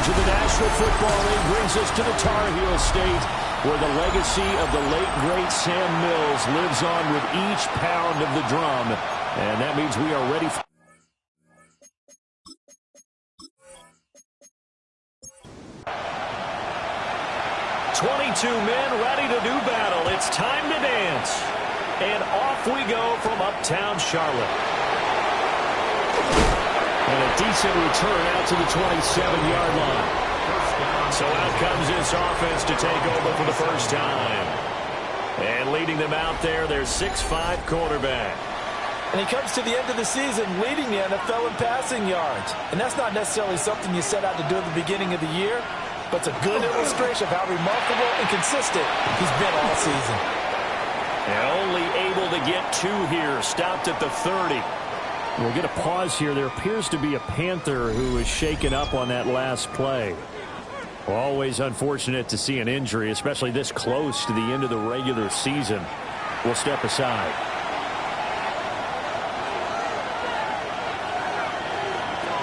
coverage of the National Football League brings us to the Tar Heel State, where the legacy of the late, great Sam Mills lives on with each pound of the drum. And that means we are ready for 22 men ready to do battle. It's time to dance. And off we go from uptown Charlotte. And a decent return out to the 27-yard line. So out comes this offense to take over for the first time. And leading them out there, their 6'5" quarterback. And he comes to the end of the season leading the NFL in passing yards. And that's not necessarily something you set out to do at the beginning of the year, but it's a good illustration of how remarkable and consistent he's been all season. And only able to get 2 here, stopped at the 30. We'll get a pause here. There appears to be a Panther who is shaken up on that last play. Always unfortunate to see an injury, especially this close to the end of the regular season. We'll step aside.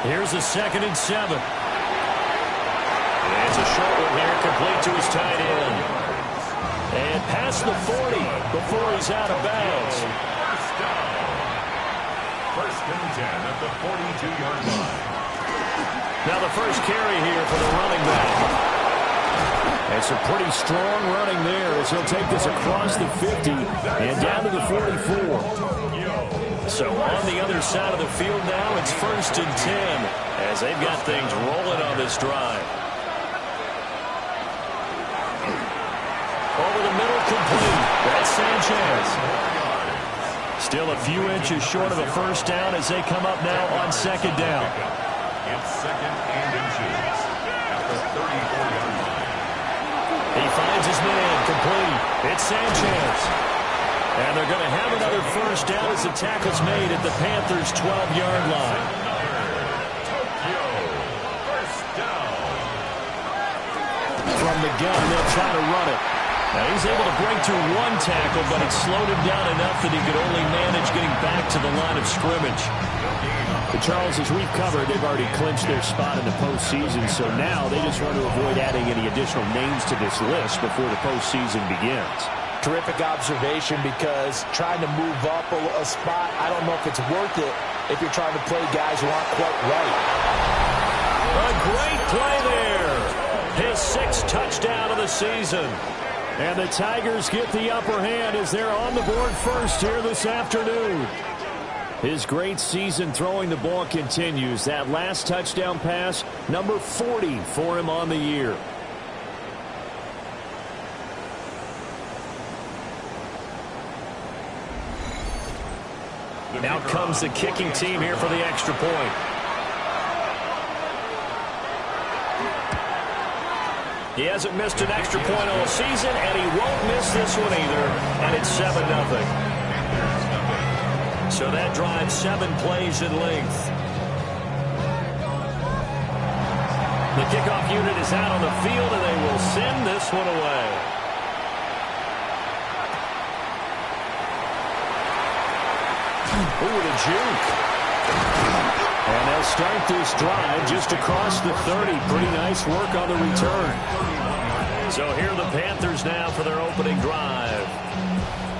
Here's a 2nd and 7. And it's a short one here, complete to his tight end. And past the 40 before he's out of bounds. First and 10 at the 42-yard line. Now the first carry here for the running back. And some pretty strong running there as he'll take this across the 50 and down to the 44. So on the other side of the field now, it's 1st and 10 as they've got things rolling on this drive. Over the middle, complete. That's Sanchez. Still a few inches short of a first down as they come up now on 2nd down. It's 2nd and inches at the 34-yard line. He finds his man, complete. It's Sanchez. And they're going to have another first down as the tackle's made at the Panthers' 12-yard line. Tokyo, first down. From the gun, they'll try to run it. Now he's able to break through 1 tackle, but it slowed him down enough that he could only manage getting back to the line of scrimmage. But Charles, as we've covered, they've already clinched their spot in the postseason, so now they just want to avoid adding any additional names to this list before the postseason begins. Terrific observation, because trying to move up a spot, I don't know if it's worth it if you're trying to play guys who aren't quite right. A great play there. His 6th touchdown of the season. And the Tigers get the upper hand as they're on the board first here this afternoon. His great season throwing the ball continues. That last touchdown pass, number 40 for him on the year. Now comes the kicking team here for the extra point. He hasn't missed an extra point all season, and he won't miss this one either. And it's 7-0. So that drives 7 plays in length. The kickoff unit is out on the field, and they will send this one away. Ooh, the juke. And they'll start this drive just across the 30. Pretty nice work on the return. So here are the Panthers now for their opening drive.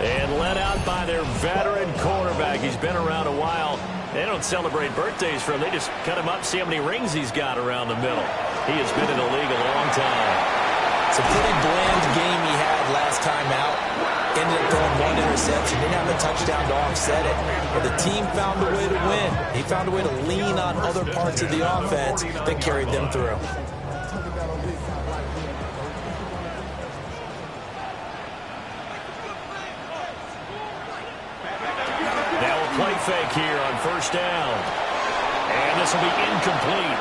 And led out by their veteran quarterback. He's been around a while. They don't celebrate birthdays for him. They just cut him up, see how many rings he's got around the middle. He has been in the league a long time. It's a pretty bland game he had last time out. Ended up throwing 1 interception. Didn't have a touchdown to offset it. But the team found a way to win. He found a way to lean on other parts of the offense that carried them through. Now a play fake here on first down. And this will be incomplete.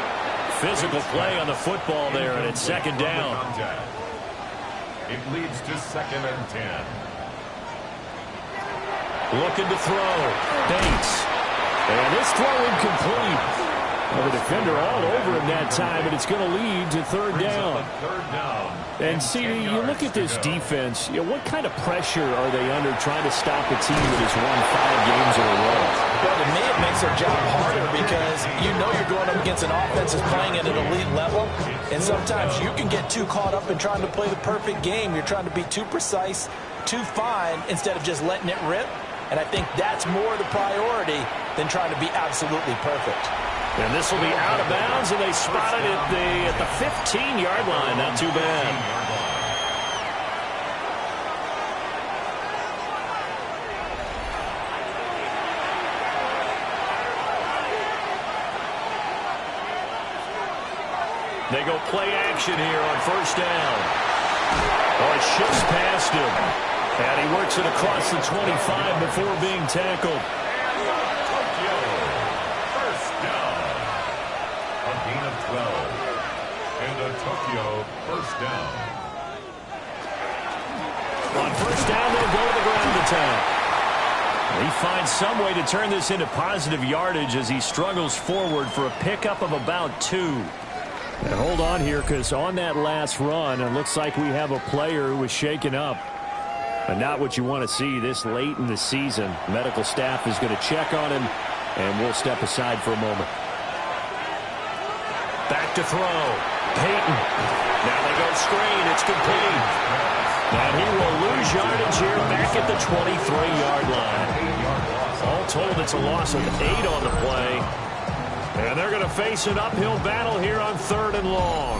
Physical play on the football there, and it's 2nd down. It leads to 2nd and 10. Looking to throw. Bates. And this throw incomplete. Well, the defender all over him that time, but it's going to lead to 3rd down. And see, you look at this defense, what kind of pressure are they under trying to stop a team that has won 5 games in a row? Well, to me, it makes their job harder because you know you're going up against an offense that's playing at an elite level. And sometimes you can get too caught up in trying to play the perfect game. You're trying to be too precise, too fine, instead of just letting it rip. And I think that's more the priority than trying to be absolutely perfect. And this will be out of bounds, and they spot it at the 15-yard line. Not too bad. They go play action here on first down. Oh, it shifts past him. And he works it across the 25 before being tackled. Tokyo, first down. A gain of 12. And a Tokyo first down. On first down, they'll go to the ground attack. He finds some way to turn this into positive yardage as he struggles forward for a pickup of about 2. And hold on here, because on that last run, it looks like we have a player who was shaken up. And not what you want to see this late in the season. Medical staff is going to check on him, and we'll step aside for a moment. Back to throw. Peyton. Now they go screen. It's complete. And he will lose yardage here back at the 23-yard line. All told, it's a loss of 8 on the play. And they're going to face an uphill battle here on 3rd and long.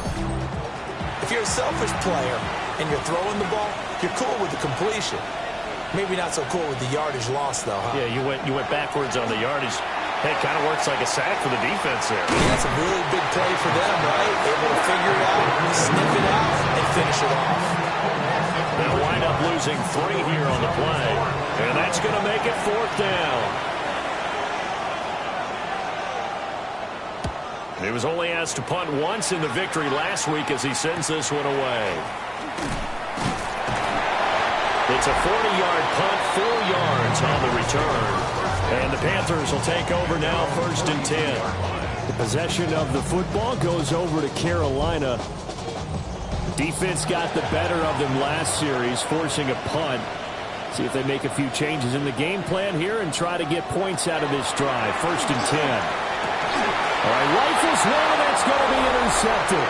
If you're a selfish player and you're throwing the ball, you're cool with the completion. Maybe not so cool with the yardage loss, though, huh? Yeah, you went backwards on the yardage. Hey, it kind of works like a sack for the defense there. Yeah, that's a really big play for them, right? Able to figure it out, sniff it out, and finish it off. They'll wind up losing 3 here on the play. And that's going to make it 4th down. He was only asked to punt once in the victory last week as he sends this one away. It's a 40-yard punt, 4 yards on the return. And the Panthers will take over now, 1st and 10. The possession of the football goes over to Carolina. Defense got the better of them last series, forcing a punt. See if they make a few changes in the game plan here and try to get points out of this drive. 1st and 10. All right, rifles one, that's going to be intercepted.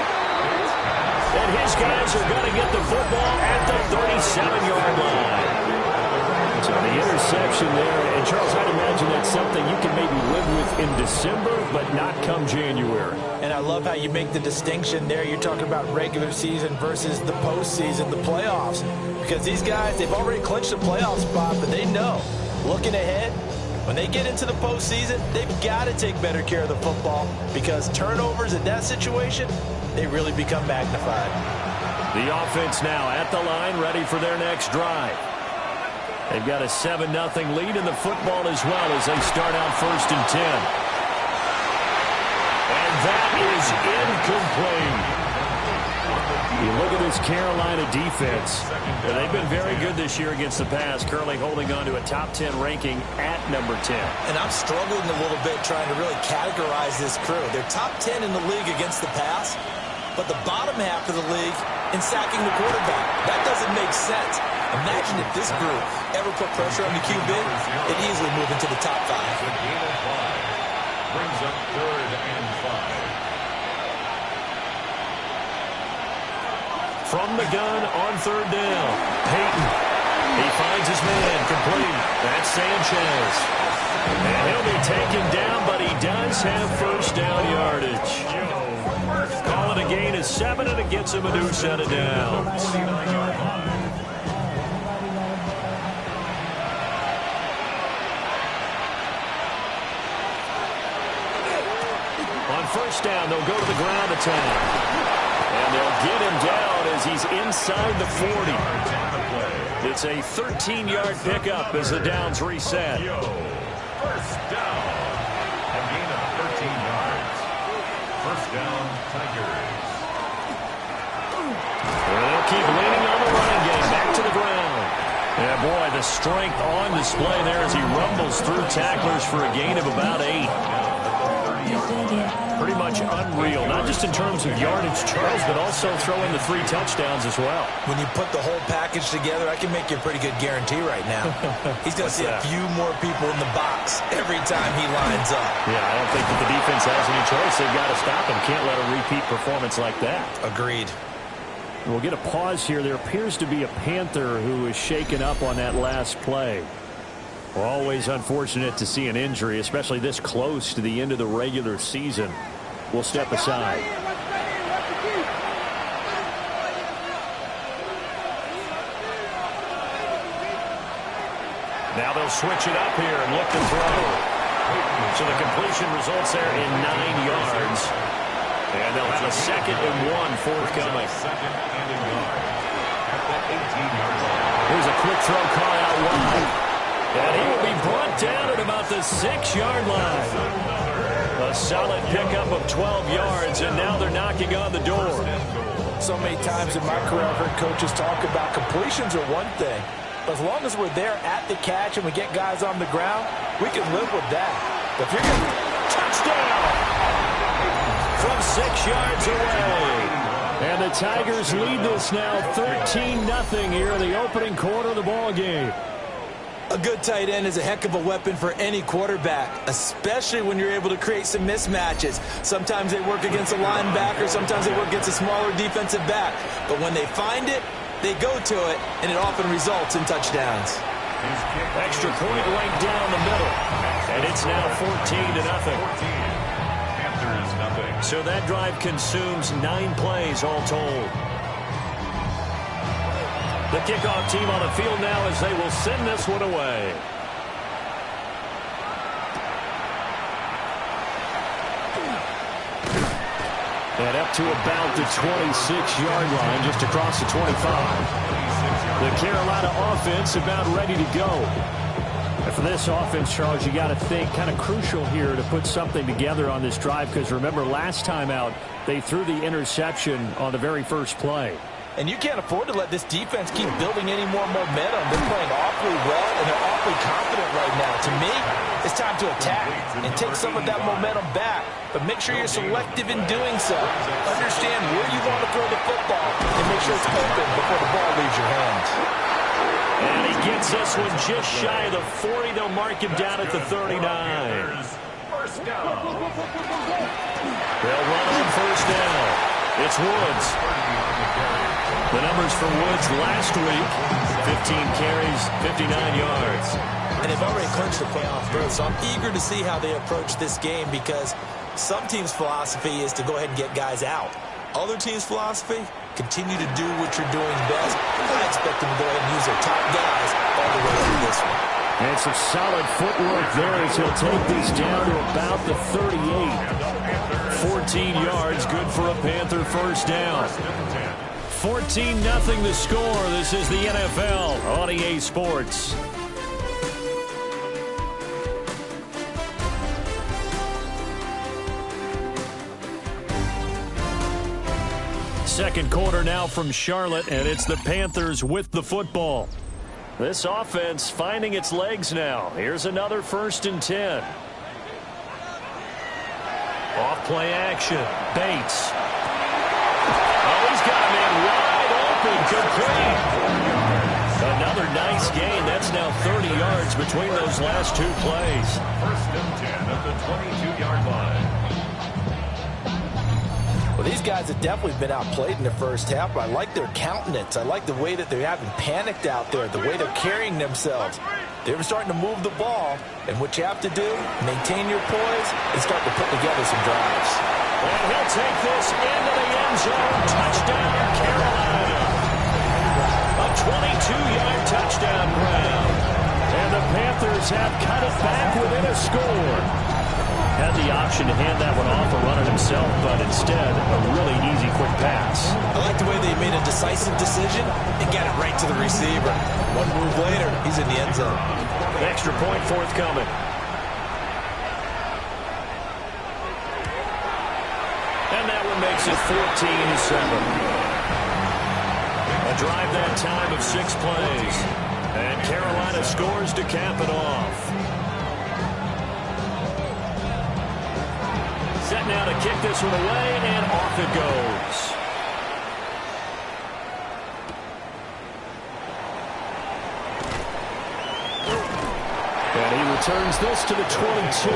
And his guys are going to get the football at the 37-yard line. So the interception there, and Charles, I'd imagine that's something you can maybe live with in December, but not come January. And I love how you make the distinction there. You're talking about regular season versus the postseason, the playoffs. Because these guys, they've already clinched a playoff spot, but they know, looking ahead, when they get into the postseason, they've got to take better care of the football because turnovers in that situation, they really become magnified. The offense now at the line, ready for their next drive. They've got a 7-0 lead in the football as well as they start out 1st and 10. And that is incomplete. You look at this Carolina defense. They've been very good this year against the pass, currently holding on to a top 10 ranking at number 10. And I'm struggling a little bit trying to really categorize this crew. They're top 10 in the league against the pass, but the bottom half of the league in sacking the quarterback. That doesn't make sense. Imagine if this group ever put pressure on the QB, it'd easily move into the top 5. The gain of 5 brings up 3rd and 5. From the gun on 3rd down, Peyton. He finds his man, complete. That's Sanchez. And he'll be taken down, but he does have 1st down yardage. Call it a gain of 7, and it gets him a new set of downs. On 1st down, they'll go to the ground attack. And they'll get him down as he's inside the 40. It's a 13-yard pickup as the downs reset. 1st down. A gain of 13 yards. 1st down, Tigers. And they'll keep leaning on the running game. Back to the ground. Yeah, boy, the strength on display there as he rumbles through tacklers for a gain of about 8. Pretty much unreal, not just in terms of yardage, Charles, but also throwing the 3 touchdowns as well. When you put the whole package together, I can make you a pretty good guarantee right now. He's going to see a few more people in the box every time he lines up. Yeah, I don't think that the defense has any choice. They've got to stop him. Can't let a repeat performance like that. Agreed. We'll get a pause here. There appears to be a Panther who is shaken up on that last play. We're always unfortunate to see an injury, especially this close to the end of the regular season. We'll step aside. Now they'll switch it up here and look to throw. So the completion results there in 9 yards. And they'll have a 2nd and 1 forthcoming. Here's a quick throw call out wide. And he will be brought down at about the 6-yard line. A solid pickup of 12 yards, and now they're knocking on the door. So many times in my career I've heard coaches talk about completions are one thing. But as long as we're there at the catch and we get guys on the ground, we can live with that. But if you're going to... Touchdown! From 6 yards away. And the Tigers lead this now 13-0 here in the opening quarter of the ball game. A good tight end is a heck of a weapon for any quarterback, especially when you're able to create some mismatches. Sometimes they work against a linebacker, sometimes they work against a smaller defensive back. But when they find it, they go to it, and it often results in touchdowns. Extra point right down the middle. And it's now 14-0. So that drive consumes 9 plays all told. The kickoff team on the field now as they will send this one away. And up to about the 26-yard line, just across the 25. The Carolina offense about ready to go. And for this offense, Charles, you got to think kind of crucial here to put something together on this drive, because remember last time out, they threw the interception on the very first play. And you can't afford to let this defense keep building any more momentum. They're playing awfully well, and they're awfully confident right now. To me, it's time to attack and take some of that momentum back. But make sure you're selective in doing so. Understand where you want to throw the football and make sure it's open before the ball leaves your hands. And he gets this one just shy of the 40. They'll mark him down at the 39. They'll run on first down. It's Woods. The numbers for Woods last week, 15 carries, 59 yards. And they've already clinched the playoff berth, so I'm eager to see how they approach this game, because some teams' philosophy is to go ahead and get guys out. Other teams' philosophy, continue to do what you're doing best. I expect them to go ahead and use their top guys all the way through this one. And some solid footwork there as he'll take these down to about the 38. 14 yards, good for a Panther first down. 14-0 the score. This is the NFL on EA Sports. Second quarter now from Charlotte, and it's the Panthers with the football. This offense finding its legs now. Here's another 1st and 10. Off play action. Bates. Oh, he's got a man wide open. Complete. Another nice gain. That's now 30 yards between those last 2 plays. 1st and 10 at the 22-yard line. Well, these guys have definitely been outplayed in the first half, but I like their countenance. I like the way that they haven't panicked out there, the way they're carrying themselves. They're starting to move the ball, and what you have to do, maintain your poise and start to put together some drives. And he'll take this into the end zone. Touchdown, Carolina. A 22-yard touchdown grab. And the Panthers have cut it back within a score. Had the option to hand that one off or run it himself, but instead, a really easy, quick pass. I like the way they made a decisive decision and got it right to the receiver. One move later, he's in the end zone. Extra point forthcoming. And that one makes it 14-7. A drive that time of 6 plays. And Carolina scores to cap it off. Set now to kick this one away, and off it goes. And he returns this to the 22.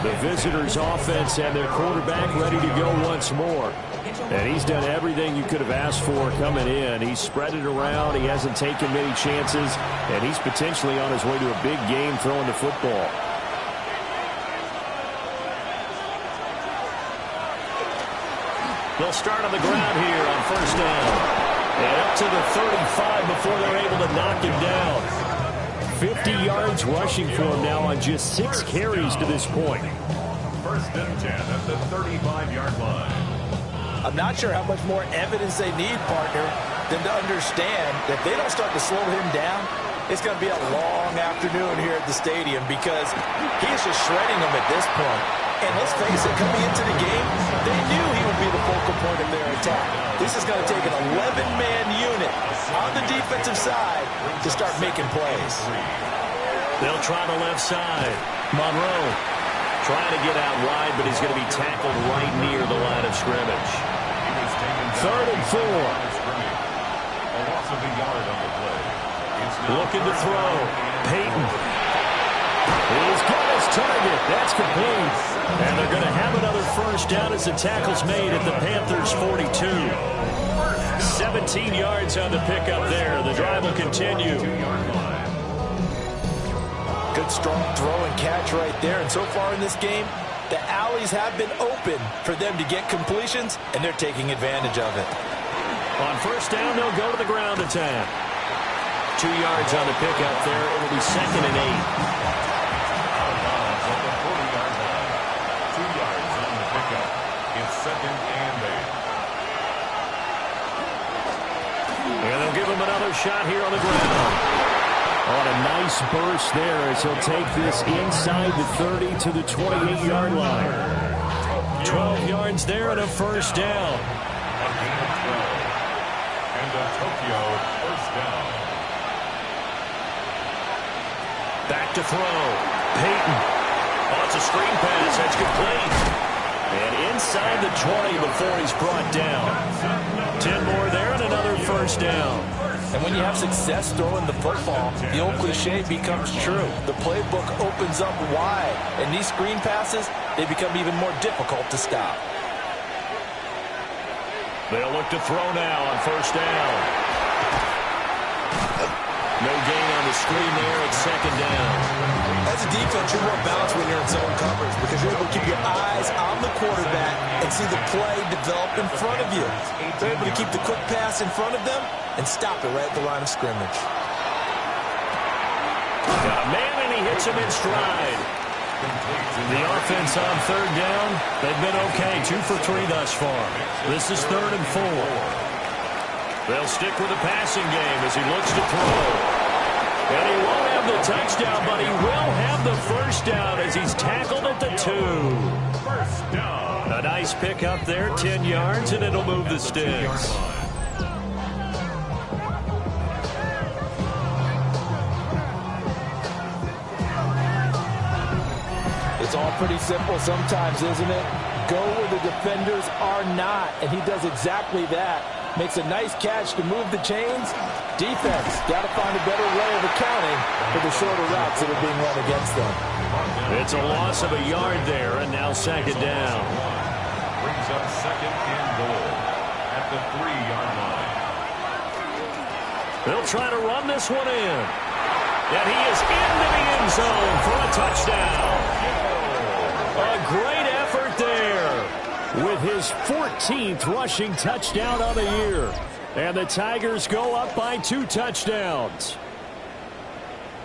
The visitors' offense and their quarterback ready to go once more. And he's done everything you could have asked for coming in. He's spread it around. He hasn't taken many chances. And he's potentially on his way to a big game throwing the football. They'll start on the ground here on first down. And up to the 35 before they're able to knock him down. 50 yards rushing for him now on just 6 carries to this point. First and 10 at the 35-yard line. I'm not sure how much more evidence they need, partner, than to understand that if they don't start to slow him down, it's going to be a long afternoon here at the stadium because he is just shredding them at this point. And let's face it, coming into the game, they knew he would be the focal point of their attack. This is going to take an 11-man unit on the defensive side to start making plays. They'll try the left side. Monroe trying to get out wide, but he's going to be tackled right near the line of scrimmage. 3rd and 4. A loss of a yard on the play. Looking to throw. Peyton. He's got his target. That's complete. And they're going to have another first down as the tackle's made at the Panthers' 42. 17 yards on the pickup there. The drive will continue. Good strong throw and catch right there. And so far in this game, the alleys have been open for them to get completions, and they're taking advantage of it. On first down, they'll go to the ground attack. 2 yards on the pickup there. It'll be 2nd and 8. And they'll give him another shot here on the ground. On a nice burst there as he'll take this inside the 30 to the 28-yard line. 12 yards there and a first down. And a Tokyo first down. Back to throw. Peyton. Oh, it's a screen pass. That's complete. And inside the 20 before he's brought down. 10 more there and another first down. And when you have success throwing the football, the old cliche becomes true. The playbook opens up wide. And these screen passes, they become even more difficult to stop. They'll look to throw now on first down. No gain on the screen there at 2nd down. As a defense, you're more balanced when you're in zone coverage because you're able to keep your eyes on the quarterback and see the play develop in front of you. They're able to keep the quick pass in front of them and stop it right at the line of scrimmage. Got a man, and he hits him in stride. The offense on 3rd down, they've been okay. 2 for 3 thus far. This is 3rd and 4. They'll stick with the passing game as he looks to throw. And he won't have the touchdown, but he will have the first down as he's tackled at the 2. First down. A nice pick up there, 10 yards, and it'll move the sticks. It's all pretty simple sometimes, isn't it? Go where the defenders are not, and he does exactly that. Makes a nice catch to move the chains. Defense, got to find a better way of accounting for the shorter routes that are being run against them. It's a loss of a yard there, and now 2nd down. Brings up 2nd and goal at the 3-yard line. They'll try to run this one in. And he is into the end zone for a touchdown. A great effort there with his 14th rushing touchdown of the year. And the Tigers go up by 2 touchdowns.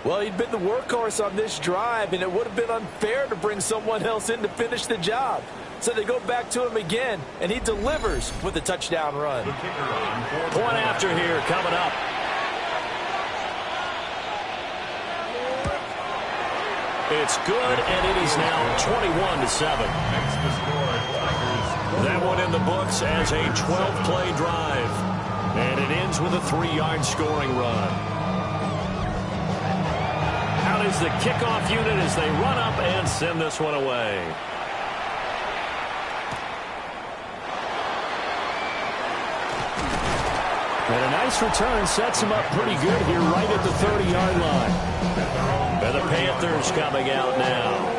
Well, he'd been the workhorse on this drive, and it would have been unfair to bring someone else in to finish the job. So they go back to him again, and he delivers with a touchdown run. Point after here coming up. It's good, and it is now 21-7. That one in the books as a 12-play drive. And it ends with a 3-yard scoring run. Out is the kickoff unit as they run up and send this one away. And a nice return sets him up pretty good here right at the 30-yard line. And the Panthers coming out now.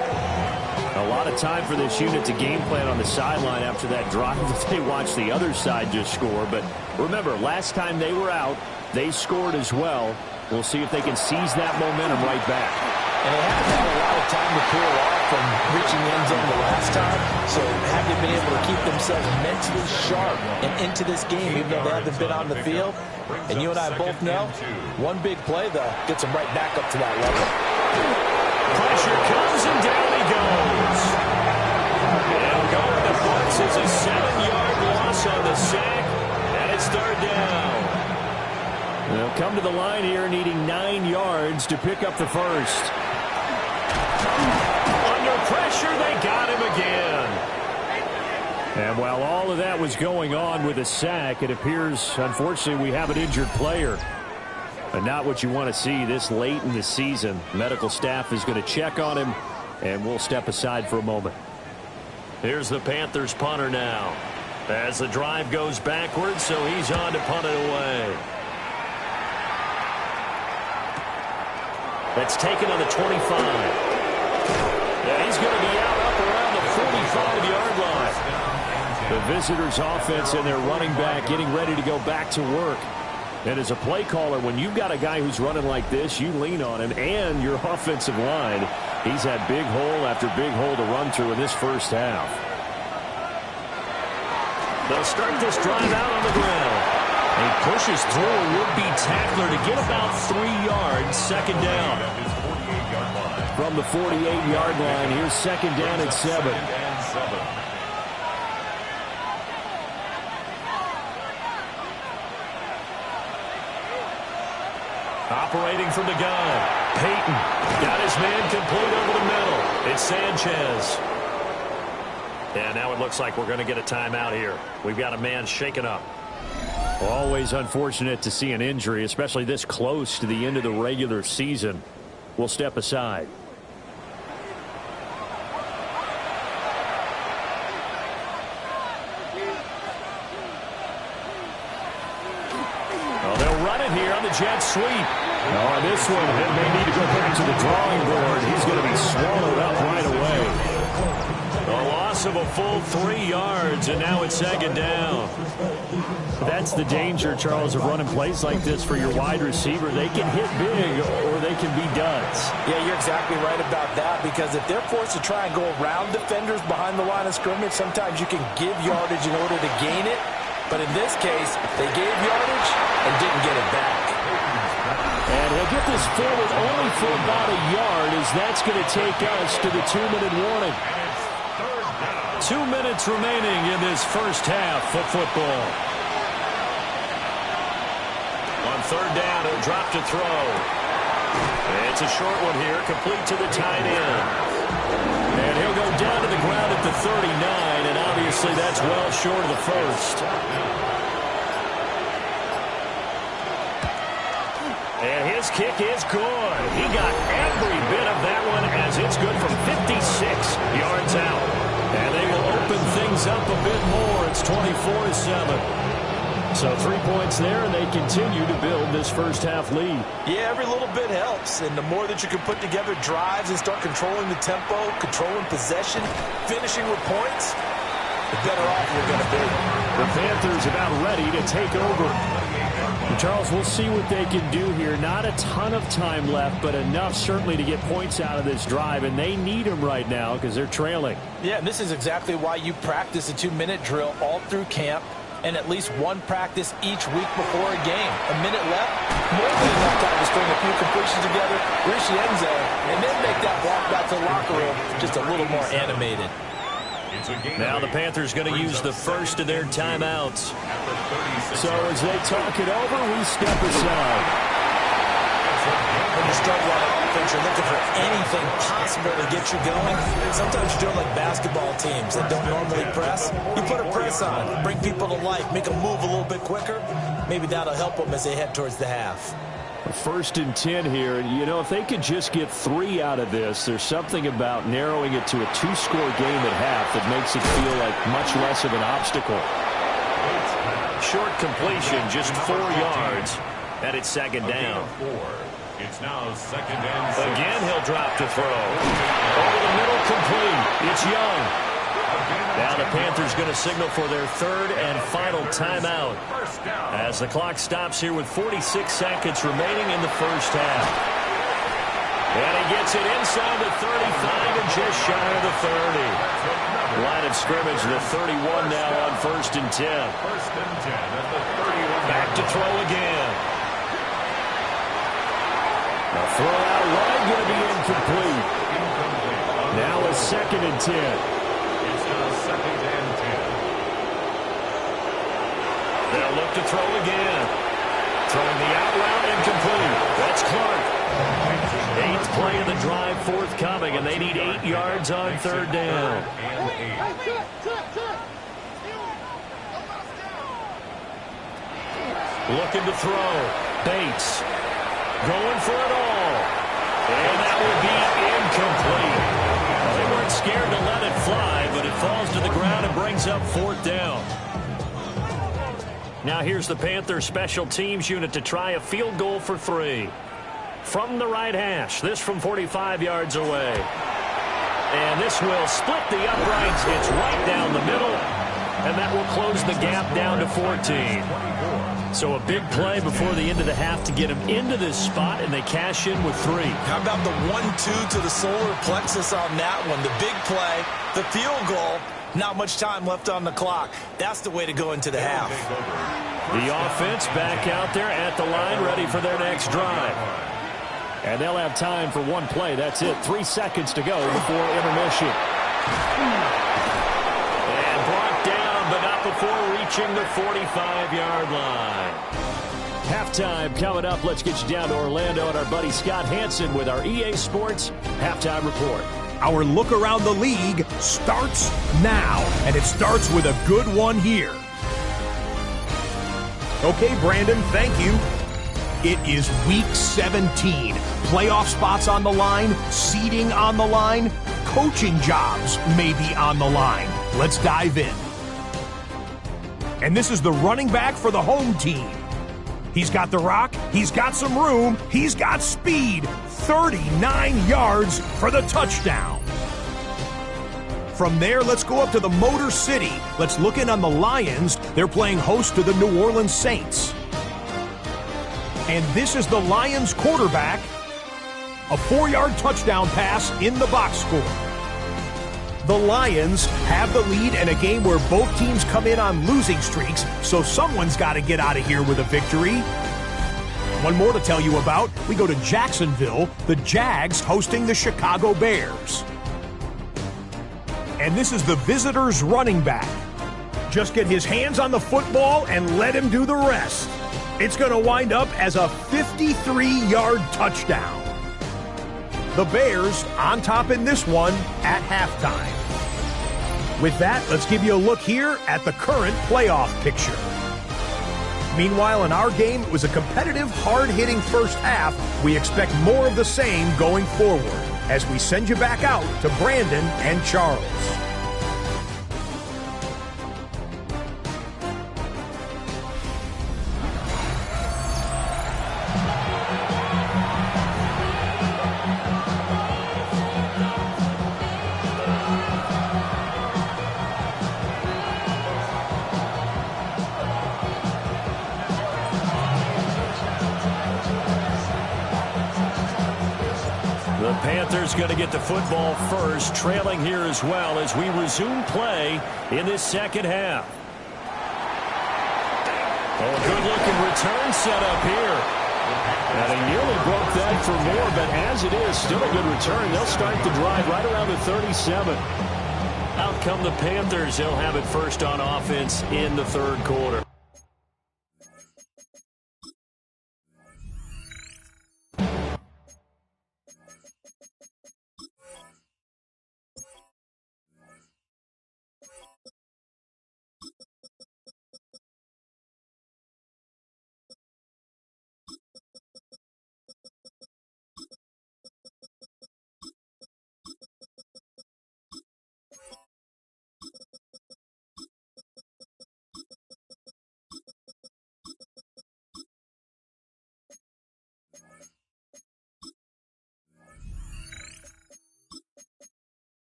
A lot of time for this unit to game plan on the sideline after that drive that they watched the other side just score. But remember, last time they were out, they scored as well. We'll see if they can seize that momentum right back. And they haven't had a lot of time to cool off from reaching the end zone the last time. So have they been able to keep themselves mentally sharp and into this game, even though they haven't been on the field? And you and I both know, one big play, though, gets them right back up to that level. Pressure comes, and down he goes. And going to Brooks is a 7-yard loss on the sack, and it's third down. They'll come to the line here needing 9 yards to pick up the first. Under pressure, they got him again. And while all of that was going on with a sack, it appears, unfortunately, we have an injured player. And not what you want to see this late in the season. Medical staff is going to check on him, and we'll step aside for a moment. Here's the Panthers punter now. As the drive goes backwards, so he's on to punt it away. That's taken on the 25. Yeah, he's going to be out up around the 45-yard line. The visitors' offense and their running back getting ready to go back to work. And as a play caller, when you've got a guy who's running like this, you lean on him and your offensive line. He's had big hole after big hole to run through in this first half. They'll start this drive out on the ground. He pushes through a would-be tackler to get about 3 yards, second down. From the 48-yard line, here's second down at 7. Operating from the gun. Peyton got his man complete over the middle. It's Sanchez. And now it looks like we're going to get a timeout here. We've got a man shaken up. Always unfortunate to see an injury, especially this close to the end of the regular season. We'll step aside. Well, they'll run it here on the jet sweep. On this one, it may need to go back to the drawing board. He's going to be swallowed up right away. A loss of a full 3 yards, and now it's second down. That's the danger, Charles, of running plays like this for your wide receiver. They can hit big or they can be duds. Yeah, you're exactly right about that, because if they're forced to try and go around defenders behind the line of scrimmage, sometimes you can give yardage in order to gain it. But in this case, they gave yardage and didn't get it back. And he'll get this forward only for about a yard, as that's going to take us to the 2-minute warning. 2 minutes remaining in this first half of football. On third down, he'll drop to throw. It's a short one here, complete to the tight end. And he'll go down to the ground at the 39, and obviously that's well short of the first. And his kick is good. He got every bit of that one, as it's good from 56 yards out. And they will open things up a bit more. It's 24-7. So 3 points there, and they continue to build this first half lead. Yeah, every little bit helps. And the more that you can put together drives and start controlling the tempo, controlling possession, finishing with points, the better off you're going to be. The Panthers about ready to take over. And Charles, we'll see what they can do here. Not a ton of time left, but enough certainly to get points out of this drive, and they need them right now because they're trailing. Yeah, and this is exactly why you practice a 2-minute drill all through camp, and at least one practice each week before a game. A minute left, more than enough time to string a few completions together, reach the end zone, and then make that walk back to the locker room just a little more animated. Now the Panthers going to use the first of their timeouts. So as they talk it over, we step aside. When you start running offense, you're looking for anything possible to get you going. Sometimes you're doing like basketball teams that don't normally press. You put a press on, bring people to life, make them move a little bit quicker. Maybe that'll help them as they head towards the half. First and 10 here. You know, if they could just get 3 out of this, there's something about narrowing it to a 2-score game at half that makes it feel like much less of an obstacle. short completion, just 4 yards. And it's second down. It's now second and 6. Again, he'll drop to throw. Over the middle, complete. It's Young. Now the Panthers going to signal for their third and final timeout as the clock stops here with 46 seconds remaining in the first half. And he gets it inside the 35 and just shy of the 30. Line of scrimmage, the 31 now on 1st and 10. First and 10 at the 31. Back to throw again. The throw out wide going to be incomplete. Now a 2nd and 10. It's now second and 10. They'll look to throw again. Throwing the out route incomplete. That's Clark. 8th play of the drive forthcoming, and they need 8 yards on 3rd down. Looking to throw. Bates. Going for it all. And that will be incomplete. Well, they weren't scared to let it fly, but it falls to the ground and brings up 4th down. Now here's the Panthers special teams unit to try a field goal for 3. From the right hash, this from 45 yards away. And this will split the uprights. It's right down the middle. And that will close the gap down to 14. So a big play before the end of the half to get them into this spot, and they cash in with 3. How about the 1-2 to the solar plexus on that one? The big play, the field goal, not much time left on the clock. That's the way to go into the half. The offense back out there at the line, ready for their next drive. And they'll have time for one play. That's it. 3 seconds to go before intermission. And brought down, but not before reaching the 45-yard line. Halftime coming up. Let's get you down to Orlando and our buddy Scott Hansen with our EA Sports Halftime Report. Our look around the league starts now, and it starts with a good one here. Okay, Brandon, thank you. It is Week 17. Playoff spots on the line, seeding on the line, coaching jobs may be on the line. Let's dive in. And this is the running back for the home team. He's got the rock, he's got some room, he's got speed. 39 yards for the touchdown. From there, let's go up to the Motor City. Let's look in on the Lions. They're playing host to the New Orleans Saints. And this is the Lions quarterback. A 4-yard touchdown pass in the box score. The Lions have the lead in a game where both teams come in on losing streaks, so someone's got to get out of here with a victory. One more to tell you about. We go to Jacksonville, the Jags hosting the Chicago Bears. And this is the visitors' running back. Just get his hands on the football and let him do the rest. It's going to wind up as a 53-yard touchdown. The Bears on top in this one at halftime. With that, let's give you a look here at the current playoff picture. Meanwhile, in our game, it was a competitive, hard-hitting first half. We expect more of the same going forward as we send you back out to Brandon and Charles. The Panthers going to get the football first, trailing here as well as we resume play in this second half. Oh, good-looking return set up here. And he nearly broke that for more, but as it is, still a good return. They'll start the drive right around the 37. Out come the Panthers. They'll have it first on offense in the third quarter.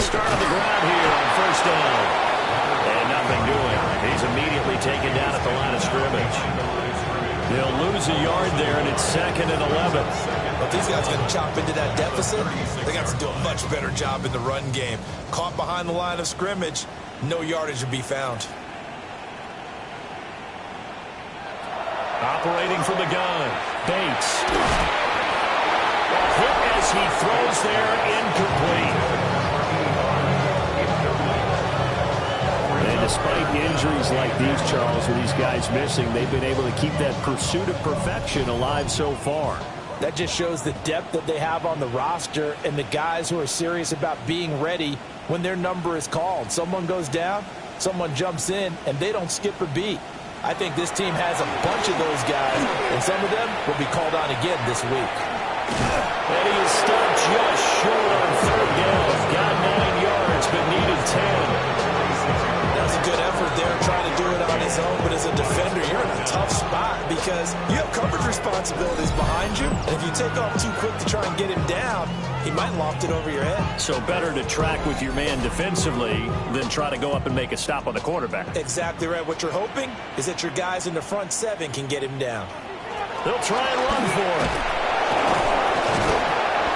start on the ground here on first down. And nothing doing. He's immediately taken down at the line of scrimmage. They'll lose a yard there, and it's 2nd and 11. But these guys going to chop into that deficit. They got to do a much better job in the run game. Caught behind the line of scrimmage, no yardage to be found. Operating from the gun, Bates. Hit as he throws there, incomplete. And despite injuries like these, Charles, with these guys missing, they've been able to keep that pursuit of perfection alive so far. That just shows the depth that they have on the roster and the guys who are serious about being ready when their number is called. Someone goes down, someone jumps in, and they don't skip a beat. I think this team has a bunch of those guys, and some of them will be called on again this week. And he is stopped just short on 3rd down. Got 9 yards, but needed 10. That was a good effort there, trying to do it on his own, but as a defender, you're in a tough spot because you have coverage responsibilities behind you, and if you take off too quick to try and get him down, he might loft it over your head. So better to track with your man defensively than try to go up and make a stop on the quarterback. Exactly right. What you're hoping is that your guys in the front 7 can get him down. They'll try and run for it.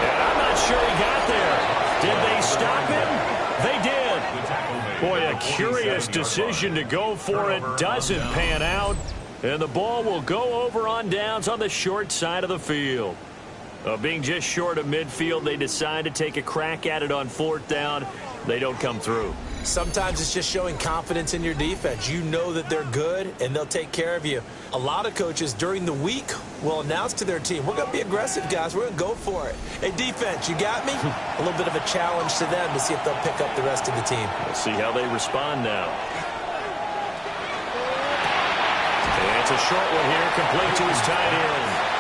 And I'm not sure he got there. Did they stop him? They did. Boy, a curious decision to go for it. Doesn't pan out. And the ball will go over on downs on the short side of the field. Being just short of midfield, they decide to take a crack at it on 4th down. They don't come through. Sometimes it's just showing confidence in your defense. You know that they're good, and they'll take care of you. A lot of coaches during the week will announce to their team, we're going to be aggressive, guys. We're going to go for it. Hey, defense, you got me? A little bit of a challenge to them to see if they'll pick up the rest of the team. We'll see how they respond now. And it's a short one here, complete to his tight end.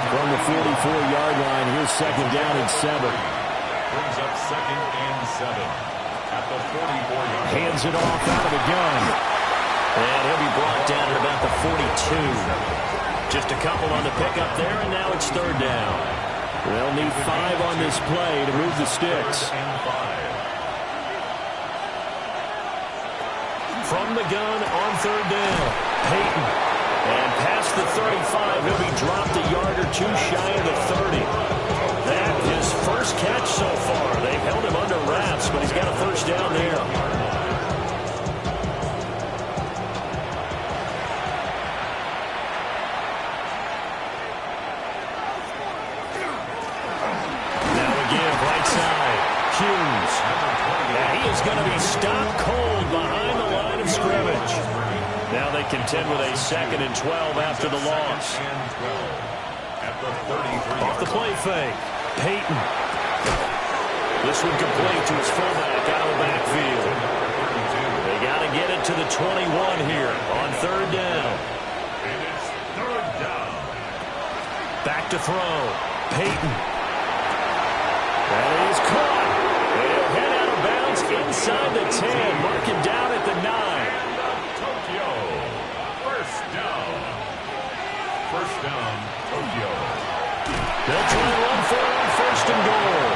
From the 44-yard line, here's 2nd down and 7. Brings up 2nd and 7 at the 44-yard. Hands it off out of the gun. And he'll be brought down at about the 42. Just a couple on the pickup there, and now it's 3rd down. They'll need 5 on this play to move the sticks. From the gun on 3rd down, Peyton. And past the 35, he'll be dropped a yard or 2 shy of the 30. That his first catch so far. They've held him under wraps, but he's got a 1st down there. Now again, right side, Hughes. And he is going to be stopped cold behind the line of scrimmage. Now they contend with a 2nd and 12 after the loss. Off the play fake, Peyton. This one complete to his fullback out of the backfield. They got to get it to the 21 here on 3rd down. And it's 3rd down. Back to throw, Peyton. And he's caught. He'll head out of bounds inside the 10. Mark him down at the 9. First down, Tokyo. They'll try to run for it on 1st and goal.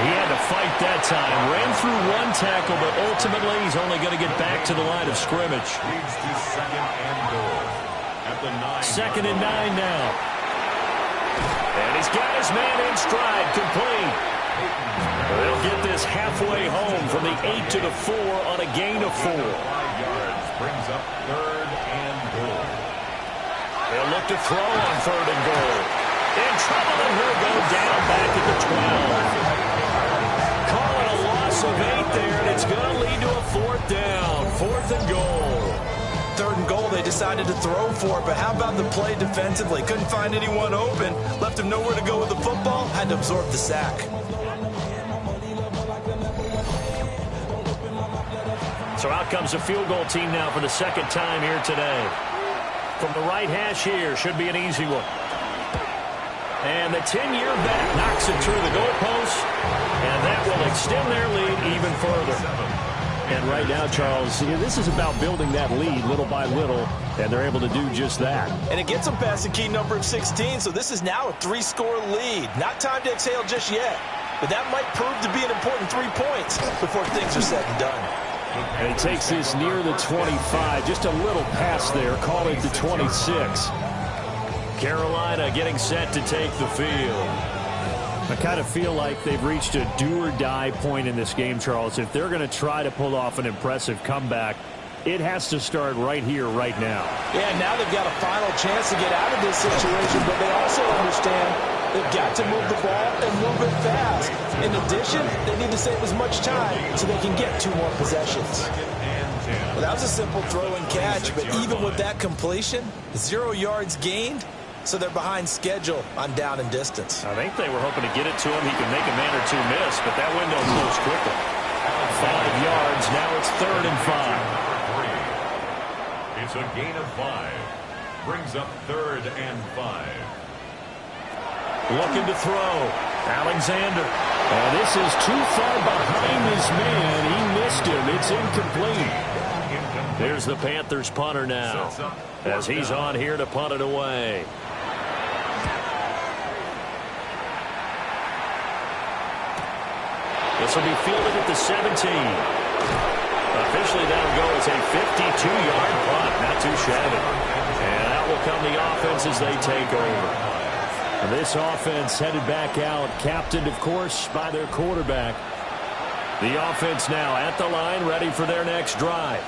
He had to fight that time. Ran through 1 tackle, but ultimately he's only going to get back to the line of scrimmage. Leads to 2nd and goal at the 9. 2nd and 9 now. And he's got his man in stride, complete. They'll get this halfway home from the 8 to the 4 on a gain of 4. 5 yards brings up 3rd and goal. They'll look to throw on 3rd and goal. In trouble, and he'll go down back at the 12. Call it a loss of 8 there, and it's going to lead to a 4th down. 4th and goal. 3rd and goal, they decided to throw for it, but how about the play defensively? Couldn't find anyone open, left him nowhere to go with the football, had to absorb the sack. So out comes a field goal team now for the 2nd time here today. From the right hash here, should be an easy one. And the 10-year vet knocks it through the goalpost, and that will extend their lead even further. And right now, Charles, this is about building that lead little by little, and they're able to do just that. And it gets them past the key number of 16, so this is now a 3-score lead. Not time to exhale just yet. but that might prove to be an important 3 points before things are said and done. And he takes this near the 25. Just a little pass there. Call it the 26. Carolina getting set to take the field. I kind of feel like they've reached a do-or-die point in this game, Charles. If they're going to try to pull off an impressive comeback, it has to start right here, right now. Yeah, now they've got a final chance to get out of this situation, but they also understand they've got to move the ball and move it fast. In addition, they need to save as much time so they can get 2 more possessions. Well, that was a simple throw and catch, but even with that completion, 0 yards gained, so they're behind schedule on down and distance. I think they were hoping to get it to him. He could make a man or 2 miss, but that window closed quickly. 5 yards. Now it's 3rd and 5. It's a gain of 5. Brings up 3rd and 5. Looking to throw. Alexander. This is too far behind his man. He missed him. It's incomplete. There's the Panthers punter now, as he's on here to punt it away. This will be fielded at the 17. Officially, that'll go as a 52-yard punt. Not too shabby. And out will come the offense as they take over. This offense headed back out, captained, of course, by their quarterback. The offense now at the line, ready for their next drive.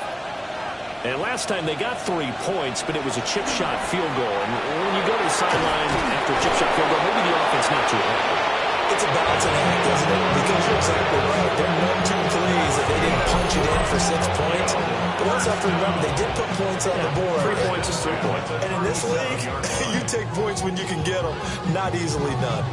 And last time they got 3 points, but it was a chip shot field goal. And when you go to the sideline after a chip shot field goal, maybe the offense not too happy. It's a balancing act, isn't it? Because you're exactly right. They're 1-2 pleased that they didn't punch it in for 6 points. But also have to remember, they did put points on the board. 3 points is 3 points. And in this league, you take points when you can get them. Not easily done.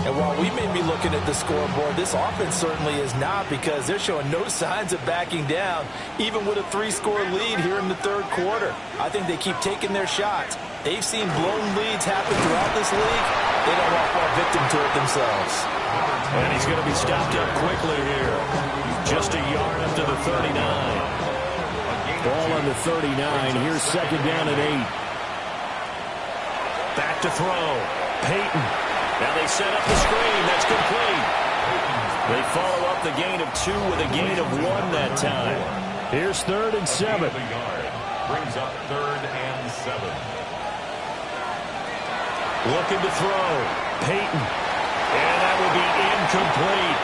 And while we may be looking at the scoreboard, this offense certainly is not, because they're showing no signs of backing down, even with a 3-score lead here in the 3rd quarter. I think they keep taking their shots. They've seen blown leads happen throughout this league. They don't want to fall victim to it themselves. And he's going to be stopped up quickly here. Just a yard up to the 39. Ball on the 39. Here's 2nd down and 8. Back to throw. Peyton. Now they set up the screen. That's complete. They follow up the gain of 2 with a gain of 1 that time. Here's 3rd and 7. Brings up 3rd and 7. Looking to throw. Peyton. And that will be incomplete.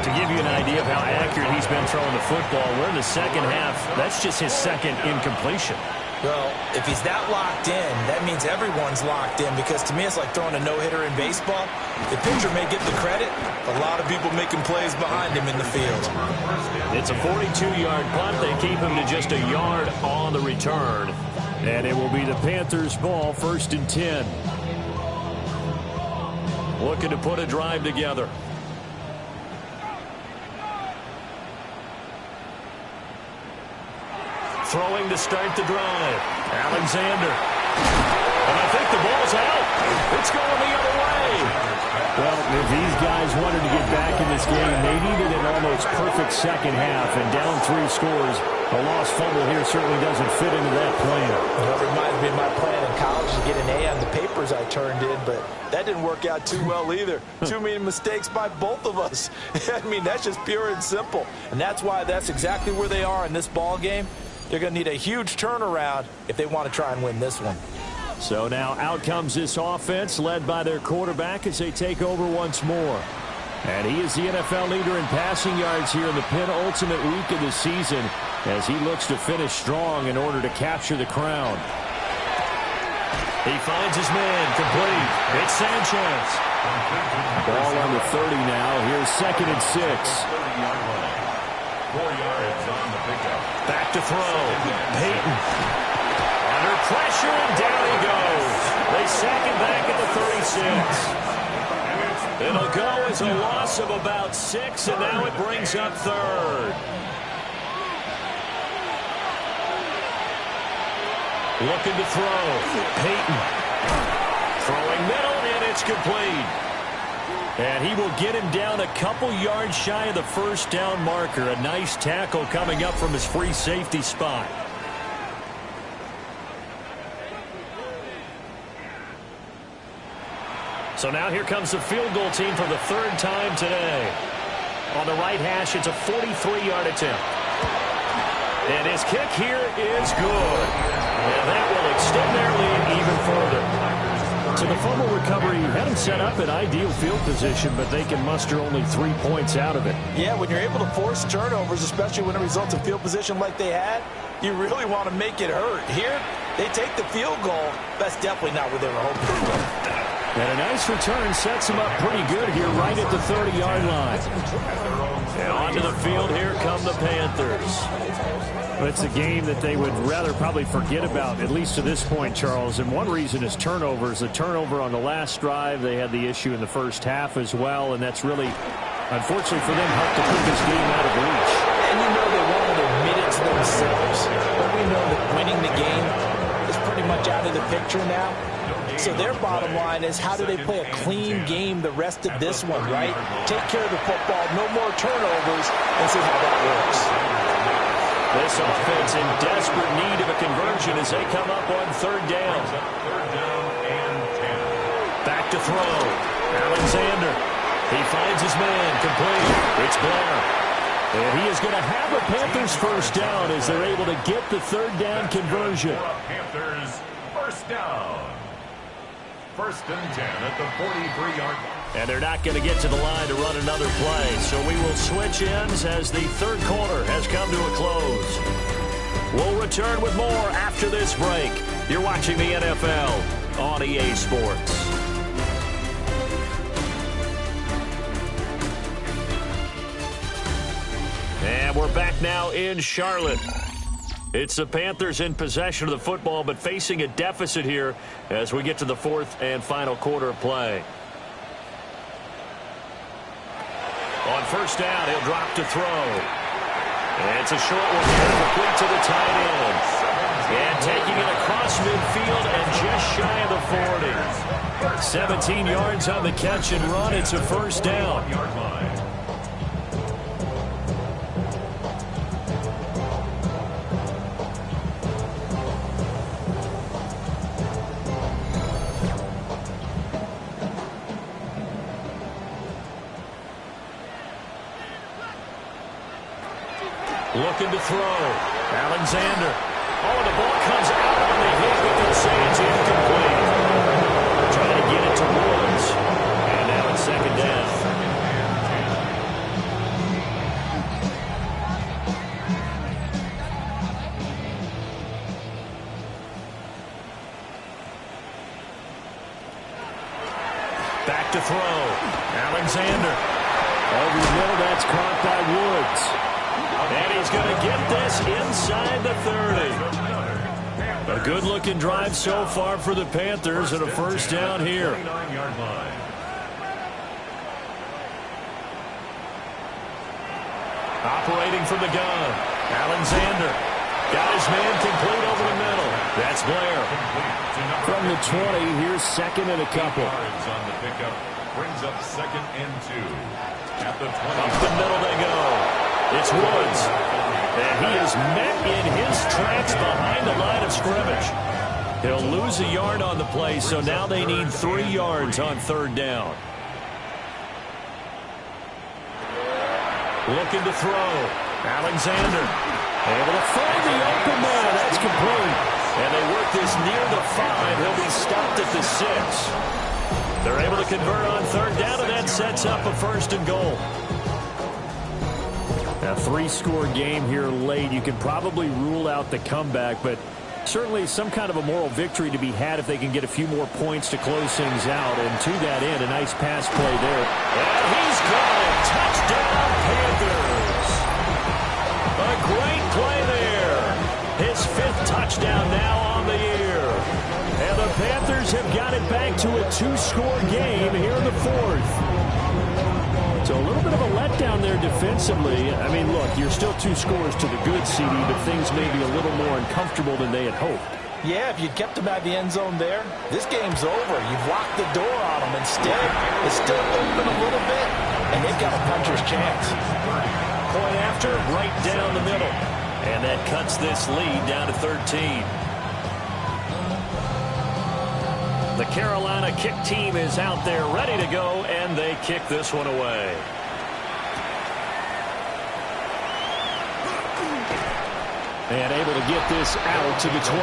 To give you an idea of how accurate he's been throwing the football, we're in the 2nd half. That's just his 2nd incompletion. Well, if he's that locked in, that means everyone's locked in, because to me it's like throwing a no-hitter in baseball. The pitcher may get the credit, a lot of people making plays behind him in the field. It's a 42-yard punt. They keep him to just a yard on the return. And it will be the Panthers' ball, 1st and 10. Looking to put a drive together. Throwing to start the drive. Alexander. And I think the ball's out. It's going the other way. Well, if these guys wanted to get back in this game, they needed an almost perfect 2nd half, and down 3 scores. A lost fumble here certainly doesn't fit into that plan. It reminds me of my plan in college to get an A on the papers I turned in, but that didn't work out too well either. Too many mistakes by both of us. I mean, that's just pure and simple. And that's why that's exactly where they are in this ball game. They're going to need a huge turnaround if they want to try and win this one. So now out comes this offense, led by their quarterback as they take over once more. And he is the NFL leader in passing yards here in the penultimate week of the season, as he looks to finish strong in order to capture the crown. He finds his man, complete. It's Sanchez. Ball on the 30 now. Here's 2nd and 6. 4 yards on the pickup. Back to throw. Peyton. Under pressure, and down he goes. They sack him back at the 36. It'll go as a loss of about 6, and now it brings up 3rd. Looking to throw. Peyton. Throwing middle, and it's complete. And he will get him down a couple yards shy of the 1st down marker. A nice tackle coming up from his free safety spot. So now here comes the field goal team for the third time today. On the right hash, it's a 43-yard attempt. And his kick here is good. And that will extend their lead even further. So the fumble recovery had them set up in ideal field position, but they can muster only 3 points out of it. Yeah, when you're able to force turnovers, especially when it results in field position like they had, you really want to make it hurt. Here, they take the field goal. That's definitely not what they were hoping for. And a nice return sets them up pretty good here right at the 30-yard line. And onto the field, here come the Panthers. But it's a game that they would rather probably forget about, at least to this point, Charles. And one reason is turnovers. The turnover on the last drive, they had the issue in the first half as well, and that's really, unfortunately for them, helped to put this game out of reach. And you know they wanted to admit it to themselves, but we know that winning the game is pretty much out of the picture now. So their bottom line is, how do they play a clean game the rest of this one, right? Take care of the football, no more turnovers, and see how that works. This offense in desperate need of a conversion as they come up on third down. Back to throw. Alexander. He finds his man. Complete. It's Blair. And he is going to have a Panthers first down as they're able to get the third down conversion. Panthers first down. First and 10 at the 43-yard line. And they're not going to get to the line to run another play. So we will switch ends as the third quarter has come to a close. We'll return with more after this break. You're watching the NFL on EA Sports. And we're back now in Charlotte. It's the Panthers in possession of the football, but facing a deficit here as we get to the fourth and final quarter of play. On first down, he'll drop to throw. And it's a short one here, complete to the tight end. And taking it across midfield and just shy of the 40. 17 yards on the catch and run. It's a first down. Looking to throw. Alexander. Oh, the ball comes out on the hit, but they'll say it's incomplete. Trying to get it to Woods. And now it's second down. Back to throw. Alexander. Over the middle, that's caught by Woods. And he's going to get this inside the 30. A good-looking drive so far for the Panthers and a first down here. Operating from the gun. Alexander. Got his man complete over the middle. That's Blair. From the 20, here's second and a couple. On the pickup brings up second and 2. At the 20. Up the middle they go. It's Woods. And he is met in his tracks behind the line of scrimmage. He'll lose a yard on the play, so now they need 3 yards on third down. Looking to throw. Alexander. Able to find the open man. That's complete. And they work this near the 5. He'll be stopped at the 6. They're able to convert on third down, and that sets up a first and goal. A 3-score game here late. You can probably rule out the comeback, but certainly some kind of a moral victory to be had if they can get a few more points to close things out. And to that end, a nice pass play there. And he's got it. Touchdown, Panthers. A great play there. His 5th touchdown now on the year. And the Panthers have got it back to a 2-score game here in the 4th. So a little bit of a letdown there defensively. I mean, look, you're still 2 scores to the good, CD, but things may be a little more uncomfortable than they had hoped. Yeah, if you'd kept them at the end zone there, this game's over. You've locked the door on them. Instead, it's still open a little bit, and they've got a puncher's chance. Point after, right down the middle. And that cuts this lead down to 13. The Carolina kick team is out there ready to go, and they kick this one away. And able to get this out to the 25.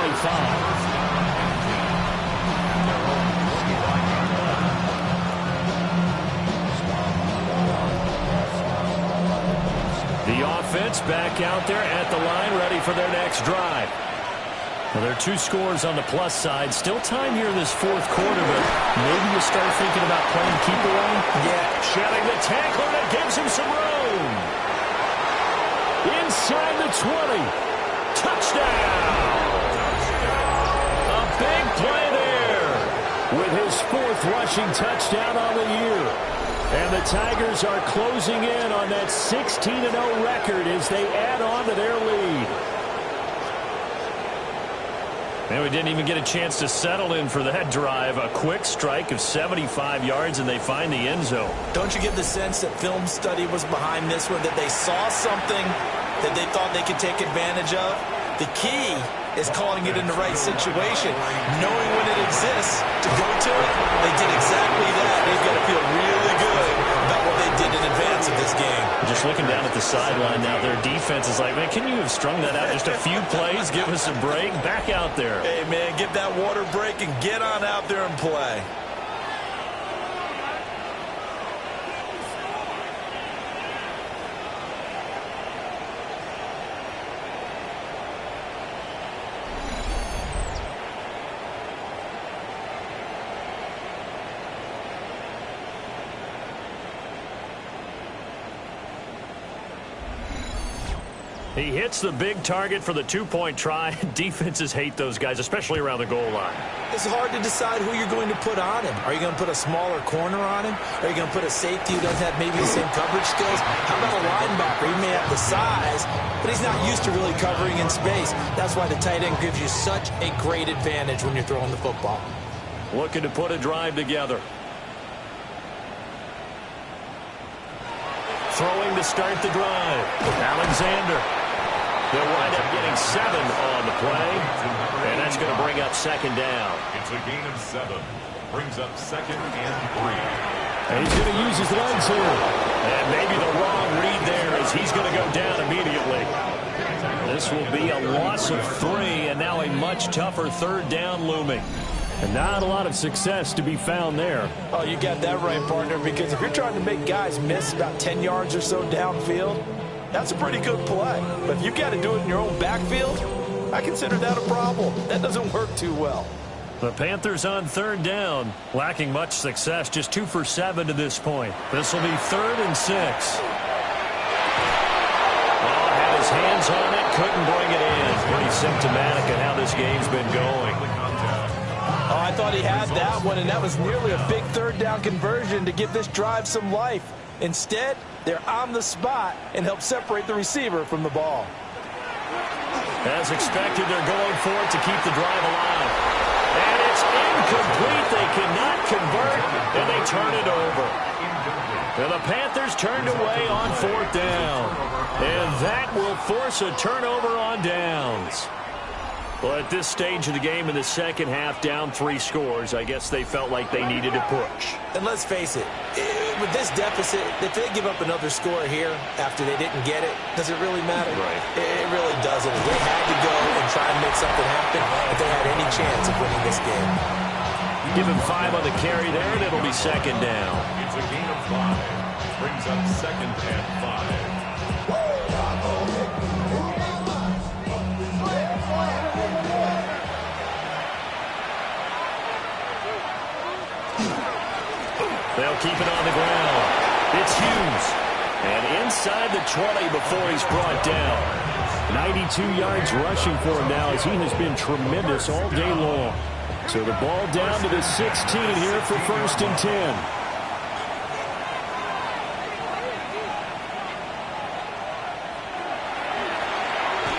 The offense back out there at the line, ready for their next drive. Well, there are 2 scores on the plus side. Still time here in this fourth quarter, but maybe you start thinking about playing keep away. Yeah, shedding the tackle that gives him some room. Inside the 20. Touchdown. A big play there with his 4th rushing touchdown on the year. And the Tigers are closing in on that 16-0 record as they add on to their lead. And we didn't even get a chance to settle in for that drive. A quick strike of 75 yards, and they find the end zone. Don't you get the sense that film study was behind this one, that they saw something that they thought they could take advantage of? The key is calling it in the right situation, knowing when it exists to go to it. They did exactly that. They've got to feel really good about what they did in advance of this game. Just looking down at the sideline now, their defense is like, man, can you have strung that out just a few plays? Give us a break. Back out there. Hey, man, get that water break and get on out there and play. He hits the big target for the 2-point try. Defenses hate those guys, especially around the goal line. It's hard to decide who you're going to put on him. Are you going to put a smaller corner on him? Are you going to put a safety who doesn't have maybe the same coverage skills? How about a linebacker? He may have the size, but he's not used to really covering in space. That's why the tight end gives you such a great advantage when you're throwing the football. Looking to put a drive together. Throwing to start the drive. Alexander. They'll wind up getting 7 on the play, and that's going to bring up 2nd down. It's a gain of 7. Brings up 2nd and 3. And he's going to use his legs here. And maybe the wrong read there as he's going to go down immediately. This will be a loss of 3, and now a much tougher 3rd down looming. And not a lot of success to be found there. Oh, you got that right, partner, because if you're trying to make guys miss about 10 yards or so downfield, that's a pretty good play. But if you've got to do it in your own backfield, I consider that a problem. That doesn't work too well. The Panthers on 3rd down, lacking much success, just 2 for 7 to this point. This will be 3rd and 6. Oh, had his hands on it, couldn't bring it in. Pretty symptomatic of how this game's been going. Oh, I thought he had that one, and that was nearly a big 3rd down conversion to give this drive some life. Instead, they're on the spot and help separate the receiver from the ball. As expected, they're going for it to keep the drive alive. And it's incomplete. They cannot convert, and they turn it over. And the Panthers turned away on 4th down. And that will force a turnover on downs. Well, at this stage of the game in the second half, down 3 scores, I guess they felt like they needed to push. And let's face it, with this deficit, if they give up another score here after they didn't get it, does it really matter? Right. It really doesn't. They had to go and try and make something happen if they had any chance of winning this game. Give him 5 on the carry there, and it'll be 2nd down. It's a gain of 5. Brings up 2nd and 5. They'll keep it on the ground. It's Hughes. And inside the 20 before he's brought down. 92 yards rushing for him now as he has been tremendous all day long. So the ball down to the 16 here for 1st and 10.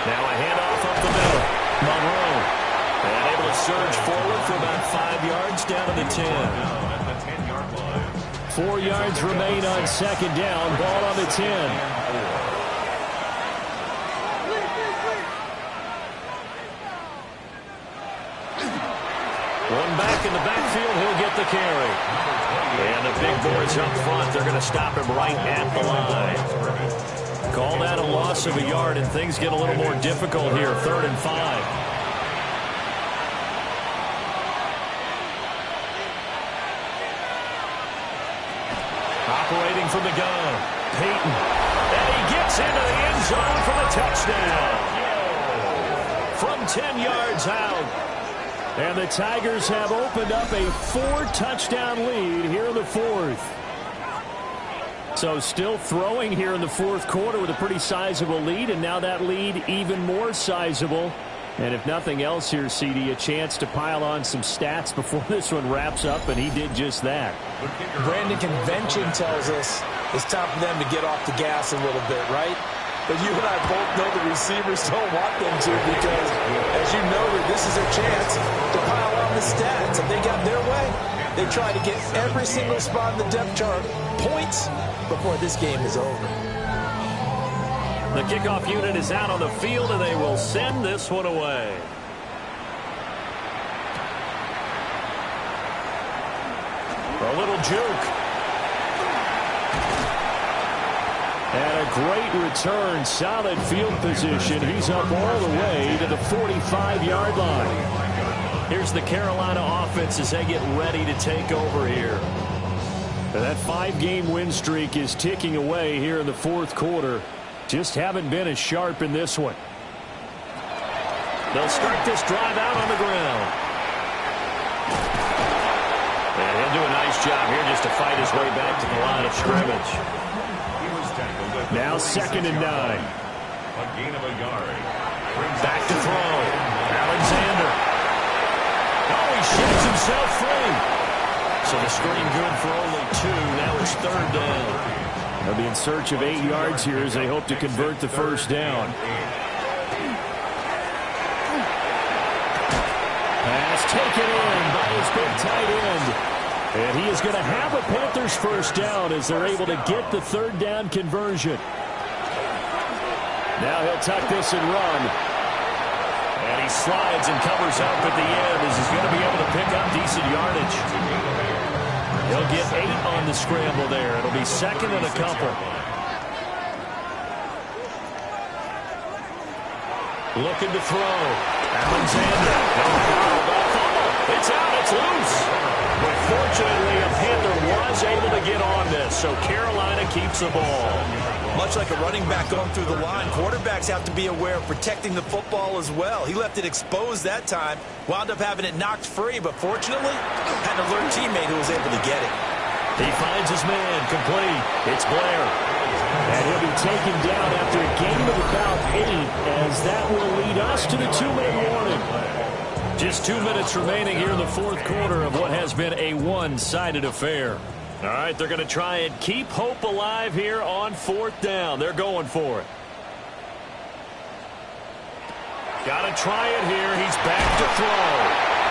Now a handoff up the middle. Monroe. And able to surge forward for about 5 yards down to the 10. At the 10-yard line. 4 yards remain on 2nd down. Ball on the 10. One back in the backfield, he'll get the carry. And the big boys up front, they're going to stop him right at the line. Call that a loss of a yard, and things get a little more difficult here. 3rd and 5. Operating from the gun, Peyton. And he gets into the end zone for the touchdown. From 10 yards out. And the Tigers have opened up a 4-touchdown lead here in the 4th. So still throwing here in the 4th quarter with a pretty sizable lead, and now that lead even more sizable. And if nothing else here, CD, a chance to pile on some stats before this one wraps up, and he did just that. Brandon, convention tells us it's time for them to get off the gas a little bit, right? But you and I both know the receivers don't want them to, because, as you noted, this is their chance to pile on the stats. If they got their way, they try to get every single spot in the depth chart points before this game is over. The kickoff unit is out on the field, and they will send this one away. A little juke. And a great return, solid field position. He's up all the way to the 45-yard line. Here's the Carolina offense as they get ready to take over here. And that 5-game win streak is ticking away here in the 4th quarter. Just haven't been as sharp in this one. They'll start this drive out on the ground. And he'll do a nice job here just to fight his way back to the line of scrimmage. Now 2nd and 9. A gain of a yard. Back to throw. Alexander. Oh, he shakes himself free. So the screen good for only 2. Now it's 3rd down. They'll be in search of 8 yards here as they hope to convert the 1st down. Pass taken in by his big tight end. And he is going to have a Panthers 1st down as they're able to get the 3rd down conversion. Now he'll tuck this and run. And he slides and covers up at the end as he's going to be able to pick up decent yardage. He'll get 8 on the scramble there. It'll be 2nd and a couple. Looking to throw. Alexander. It's out. It's loose. But fortunately, a Panther was able to get on this, so Carolina keeps the ball. Much like a running back going through the line, quarterbacks have to be aware of protecting the football as well. He left it exposed that time, wound up having it knocked free, but fortunately, had an alert teammate who was able to get it. He finds his man, complete. It's Blair. And he'll be taken down after a gain of about 8, as that will lead us to the 2-minute warning. Just 2 minutes remaining here in the 4th quarter of what has been a one-sided affair. All right, they're going to try and keep hope alive here on 4th down. They're going for it. Got to try it here. He's back to throw.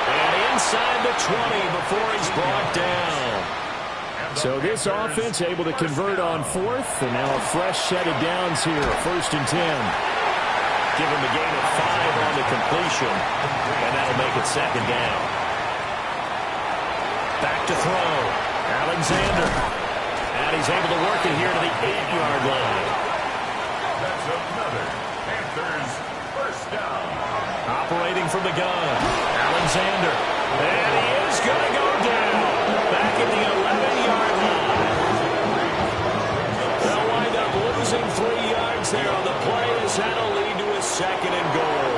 And inside the 20 before he's brought down. So this offense able to convert on 4th, and now a fresh set of downs here. 1st and 10. Give him a gain of 5 on the completion, and that'll make it 2nd down. Back to throw. Alexander. And he's able to work it here to the 8-yard line. That's another Panthers 1st down. Operating from the gun. Alexander. And he is going to go down. Back at the 11-yard line. They'll wind up losing 3 yards there on the play as that'll lead to a 2nd and goal.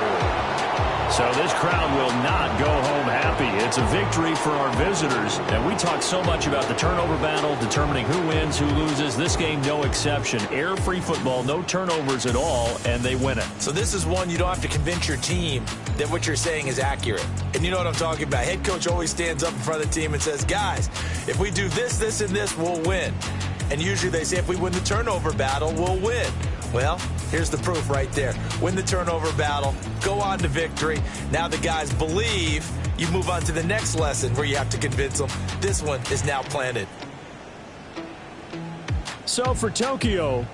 So this crowd will not go home happy. It's a victory for our visitors. And we talk so much about the turnover battle, determining who wins, who loses. This game, no exception. Error-free football, no turnovers at all, and they win it. So this is one you don't have to convince your team that what you're saying is accurate. And you know what I'm talking about. Head coach always stands up in front of the team and says, guys, if we do this, this, and this, we'll win. And usually they say if we win the turnover battle, we'll win. Well, here's the proof right there. Win the turnover battle, go on to victory. Now the guys believe. You move on to the next lesson where you have to convince them. This one is now planted. So for Tokyo,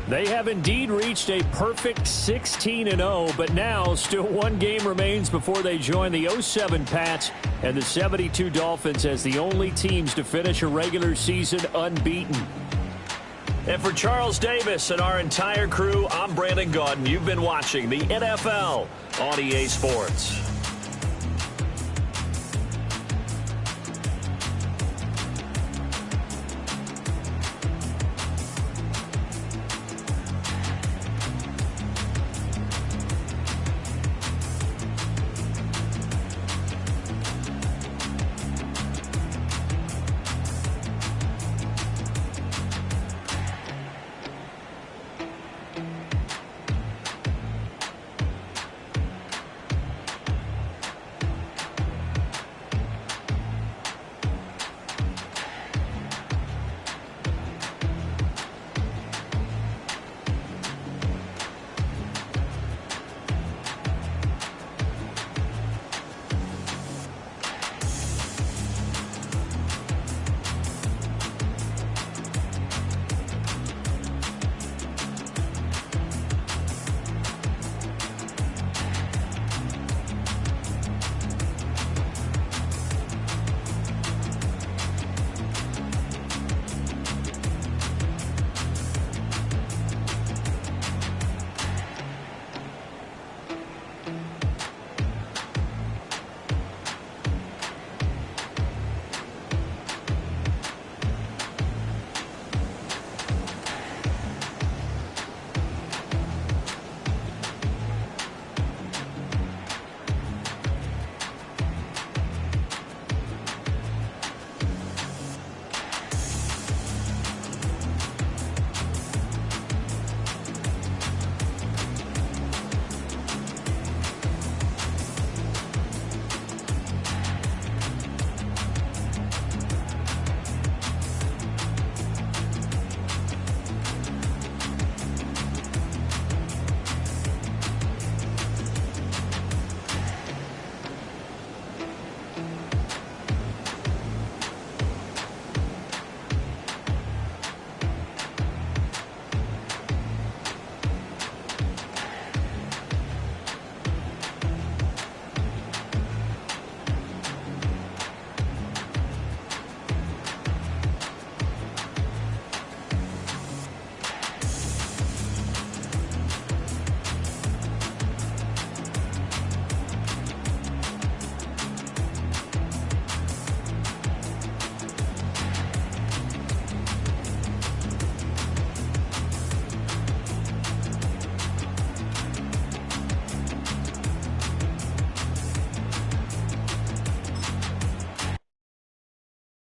They have indeed reached a perfect 16-0, but now still one game remains before they join the 07 Pats and the 72 Dolphins as the only teams to finish a regular season unbeaten. And for Charles Davis and our entire crew, I'm Brandon Gaudin. You've been watching the NFL on EA Sports.